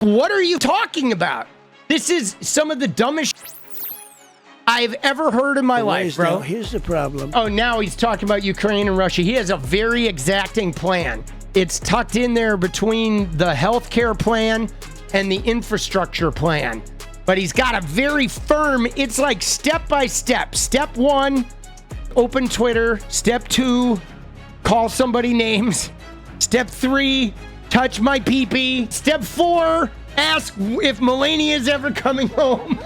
What are you talking about? This is some of the dumbest I've ever heard in my life, bro. Here's the problem. Oh, now he's talking about Ukraine and Russia. He has a very exacting plan. It's tucked in there between the healthcare plan and the infrastructure plan. But he's got a very firm, it's like step by step. Step 1, open Twitter. Step 2, call somebody names. Step 3, touch my pee-pee. Step 4, ask if Melania's ever coming home.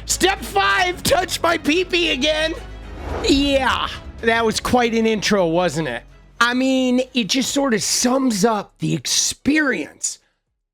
Step 5, touch my pee-pee again. Yeah, that was quite an intro, wasn't it? I mean, it just sort of sums up the experience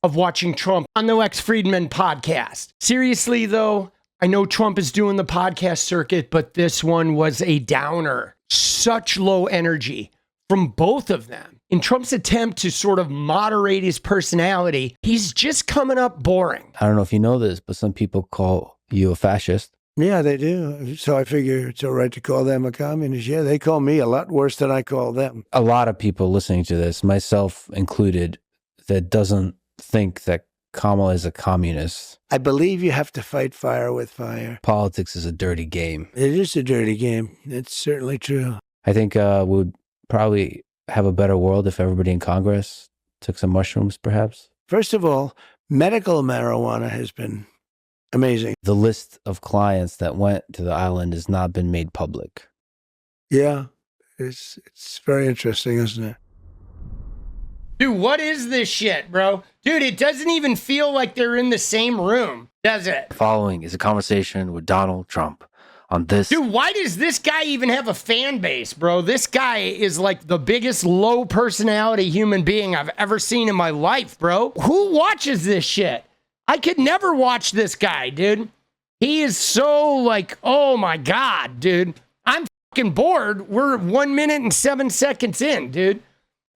of watching Trump on the Lex Fridman podcast. Seriously, though, I know Trump is doing the podcast circuit, but this one was a downer. Such low energy from both of them. In Trump's attempt to sort of moderate his personality, he's just coming up boring. I don't know if you know this, but some people call you a fascist. Yeah, they do. So I figure it's all right to call them a communist. Yeah, they call me a lot worse than I call them. A lot of people listening to this, myself included, that doesn't think that Kamala is a communist. I believe you have to fight fire with fire. Politics is a dirty game. It is a dirty game. It's certainly true. I think we'd probably have a better world if everybody in Congress took some mushrooms, perhaps. First of all, medical marijuana has been amazing. The list of clients that went to the island has not been made public. Yeah, it's very interesting, isn't it? Dude, what is this shit, bro? Dude, it doesn't even feel like they're in the same room, does it? Following is a conversation with Donald Trump on this. Dude, why does this guy even have a fan base, bro? This guy is like the biggest low personality human being I've ever seen in my life, bro. Who watches this shit? I could never watch this guy, dude. He is so like, oh my God, dude. I'm fucking bored. We're 1 minute and 7 seconds in, dude.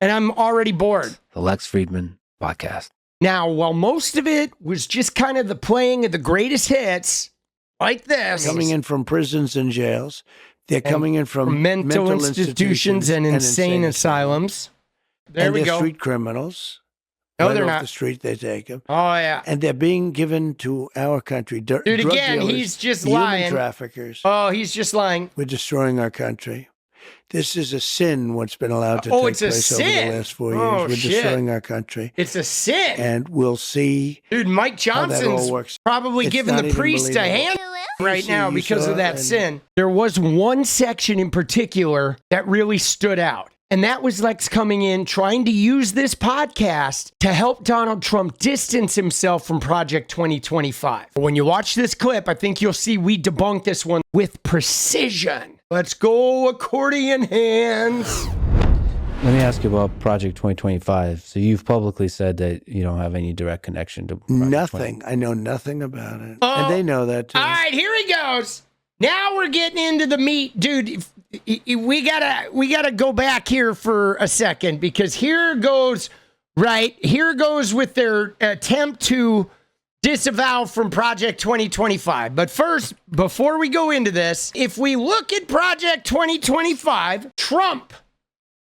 And I'm already bored. The Lex Fridman podcast. Now, while most of it was just kind of the playing of the greatest hits, like this. Coming in from prisons and jails. They're coming in from mental institutions and insane asylums. There we go. Street criminals. No, right they're off not. The street they take them. Oh, yeah. And they're being given to our country. Dude, drug again, dealers, he's just human lying. Traffickers. Oh, he's just lying. We're destroying our country. This is a sin, what's been allowed to take it's a place over sin. the last 4 years. Oh, We're shit. destroying our country. It's a sin. And we'll see. Dude, Mike Johnson's probably It's giving not the even priest a hand right now because of that sin. There was one section in particular that really stood out. And that was Lex coming in, trying to use this podcast to help Donald Trump distance himself from Project 2025. When you watch this clip, I think you'll see we debunk this one with precision. Let's go, accordion hands. Let me ask you about Project 2025. So you've publicly said that you don't have any direct connection to Project nothing. 20. I know nothing about it. And they know that too. All right, here he goes. Now we're getting into the meat. Dude, we gotta go back here for a second because here goes with their attempt to disavow from Project 2025. But first, before we go into this, if we look at Project 2025, Trump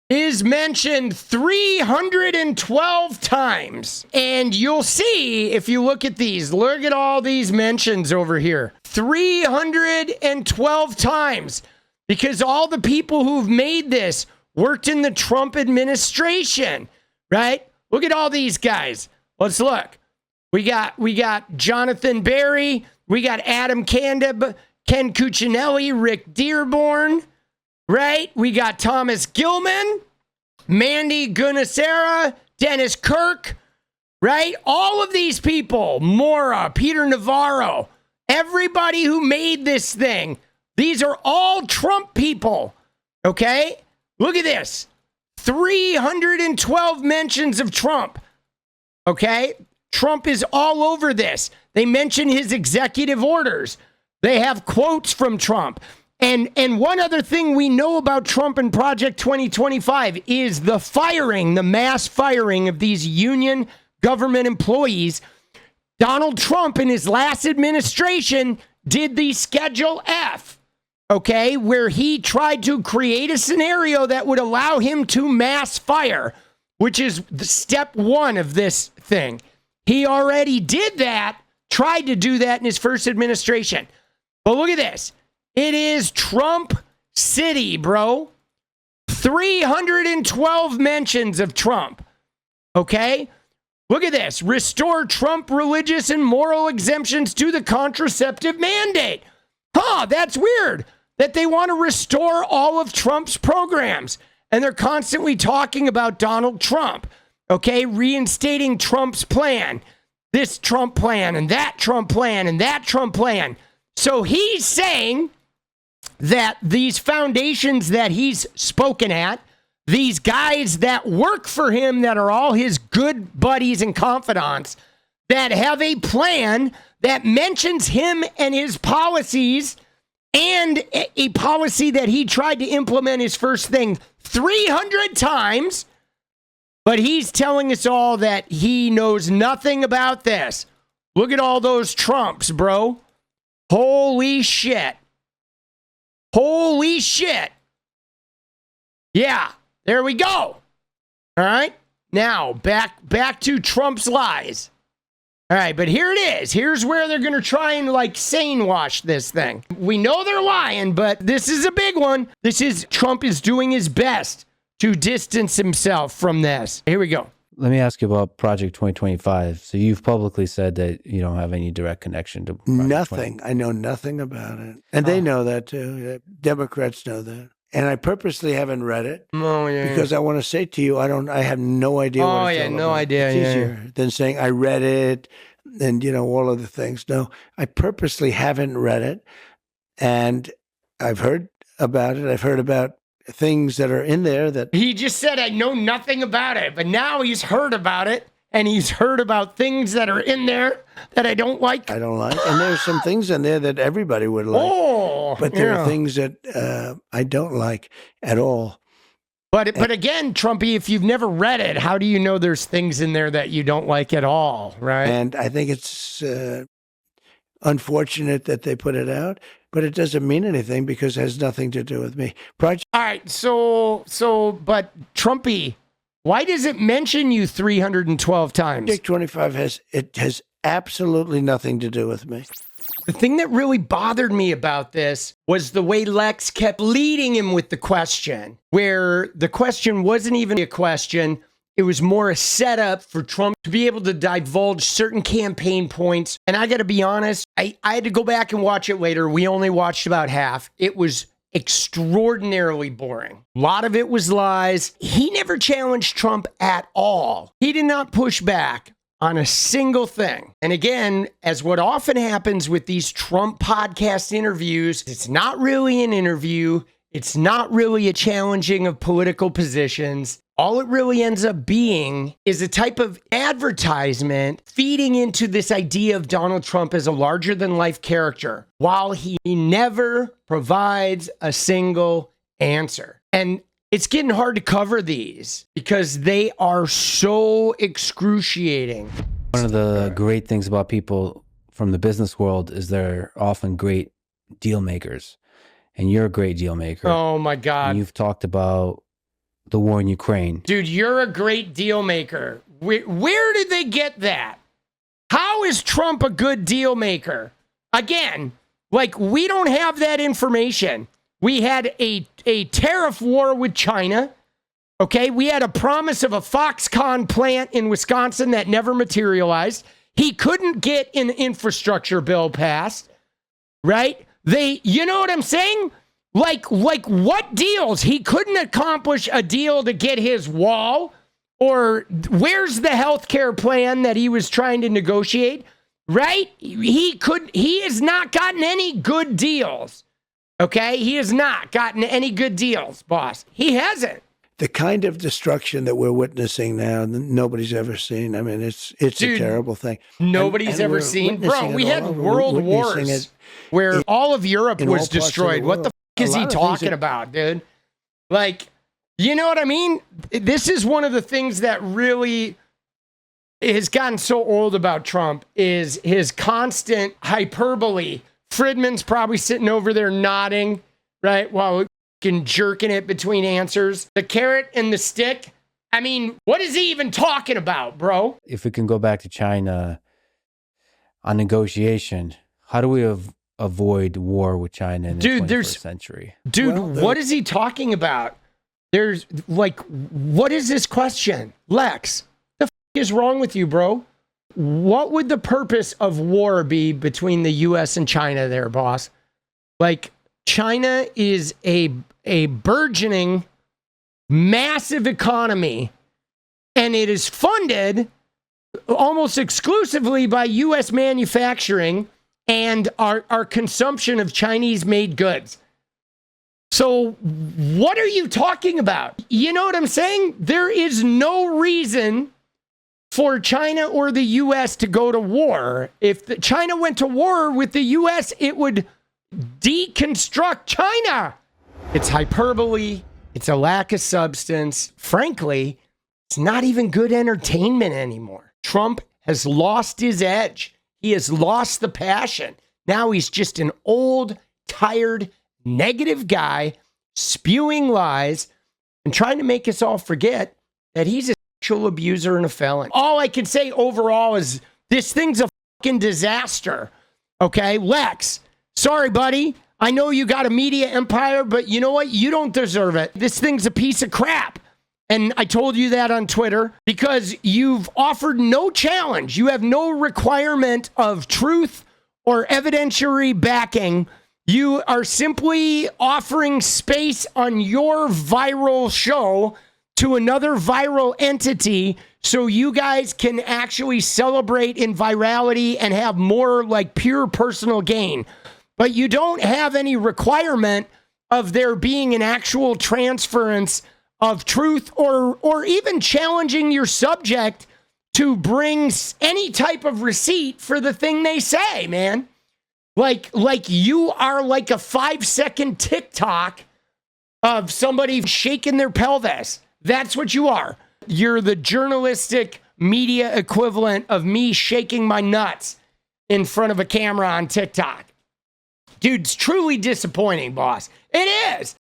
is mentioned 312 times. And you'll see if you look at these, look at all these mentions over here. 312 times. Because all the people who've made this worked in the Trump administration, right? Look at all these guys. Let's look. We got Jonathan Berry. We got Adam Candib, Ken Cuccinelli, Rick Dearborn, right? We got Thomas Gilman, Mandy Gunaserra, Dennis Kirk, right? All of these people, Mora, Peter Navarro, everybody who made this thing. These are all Trump people, okay? Look at this. 312 mentions of Trump, okay? Trump is all over this. They mention his executive orders. They have quotes from Trump. And one other thing we know about Trump and Project 2025 is the mass firing of these union government employees. Donald Trump in his last administration did the Schedule F. Okay, where he tried to create a scenario that would allow him to mass fire, which is the step 1 of this thing. He already did that, tried to do that in his first administration. But look at this. It is Trump City, bro. 312 mentions of Trump. Okay? Look at this. Restore Trump religious and moral exemptions to the contraceptive mandate. Huh, that's weird that they want to restore all of Trump's programs. And they're constantly talking about Donald Trump. Okay? Reinstating Trump's plan. This Trump plan and that Trump plan and that Trump plan. So he's saying that these foundations that he's spoken at, these guys that work for him that are all his good buddies and confidants that have a plan that mentions him and his policies and a policy that he tried to implement his first thing 300 times, but he's telling us all that he knows nothing about this. Look at all those Trumps, bro. Holy shit. Holy shit. Yeah, there we go. All right. Now, back to Trump's lies. All right, but here it is. Here's where they're going to try and like sane wash this thing. We know they're lying, but this is a big one. Trump is doing his best to distance himself from this. Here we go. Let me ask you about Project 2025. So you've publicly said that you don't have any direct connection to Project Nothing. 20. I know nothing about it. And they know that too. Democrats know that. And I purposely haven't read it because I want to say to you, I have no idea what it's all no about. idea. It's easier than saying I read it and, all of the things. No, I purposely haven't read it. And I've heard about it. I've heard about things that are in there that He just said, I know nothing about it, but now he's heard about it, and he's heard about things that are in there that I don't like. I don't like. And there's some things in there that everybody would like. But there are things that I don't like at all. But again, Trumpy, if you've never read it, how do you know there's things in there that you don't like at all, right? And I think it's unfortunate that they put it out, but it doesn't mean anything because it has nothing to do with me. All right, but Trumpy, why does it mention you 312 times? Project 25 has absolutely nothing to do with me. The thing that really bothered me about this was the way Lex kept leading him with the question, where the question wasn't even a question. It was more a setup for Trump to be able to divulge certain campaign points. And I got to be honest, I had to go back and watch it later. We only watched about half. It was extraordinarily boring. A lot of it was lies. He never challenged Trump at all. He did not push back on a single thing. And again, as what often happens with these Trump podcast interviews, it's not really an interview. It's not really a challenging of political positions. All it really ends up being is a type of advertisement feeding into this idea of Donald Trump as a larger than life character, while he never provides a single answer. And it's getting hard to cover these because they are so excruciating. One of the great things about people from the business world is they're often great deal makers. And you're a great deal maker. Oh my God. And you've talked about the war in Ukraine. Dude, you're a great deal maker. Where did they get that? How is Trump a good deal maker? Again, like, we don't have that information. We had a tariff war with China. Okay, we had a promise of a Foxconn plant in Wisconsin that never materialized. He couldn't get an infrastructure bill passed, right? You know what I'm saying? Like what deals? He couldn't accomplish a deal to get his wall, or where's the healthcare plan that he was trying to negotiate, right? He has not gotten any good deals. Okay? He has not gotten any good deals, boss. He hasn't. The kind of destruction that we're witnessing now, nobody's ever seen. I mean, it's Dude, a terrible thing. Nobody's and ever seen. Bro, we had over. world wars where all of Europe was destroyed. What the fuck is he talking about, dude? Like, you know what I mean? This is one of the things that really has gotten so old about Trump is his constant hyperbole. Fridman's probably sitting over there nodding, right? While jerking it between answers. The carrot and the stick I mean, what is he even talking about, bro? If we can go back to China on negotiation, how do we avoid war with China in the 21st century? Dude, what is he talking about? There's like, what is this question? Lex, the is wrong with you, bro? What would the purpose of war be between the U.S. and China there, boss? Like, China is a burgeoning, massive economy, and it is funded almost exclusively by U.S. manufacturing and our consumption of Chinese-made goods. So what are you talking about? You know what I'm saying? There is no reason for China or the U.S. to go to war. If China went to war with the U.S., it would deconstruct China. It's hyperbole. It's a lack of substance. Frankly, it's not even good entertainment anymore. Trump has lost his edge. He has lost the passion. Now he's just an old, tired, negative guy spewing lies and trying to make us all forget that he's a sexual abuser and a felon. All I can say overall is this thing's a fucking disaster. Okay, Lex, sorry, buddy. I know you got a media empire, but you know what? You don't deserve it. This thing's a piece of crap. And I told you that on Twitter because you've offered no challenge. You have no requirement of truth or evidentiary backing. You are simply offering space on your viral show to another viral entity so you guys can actually celebrate in virality and have more like pure personal gain. But you don't have any requirement of there being an actual transference of truth or even challenging your subject to bring any type of receipt for the thing they say, man. Like you are like a 5-second TikTok of somebody shaking their pelvis. That's what you are. You're the journalistic media equivalent of me shaking my nuts in front of a camera on TikTok. Dude, it's truly disappointing, boss. It is.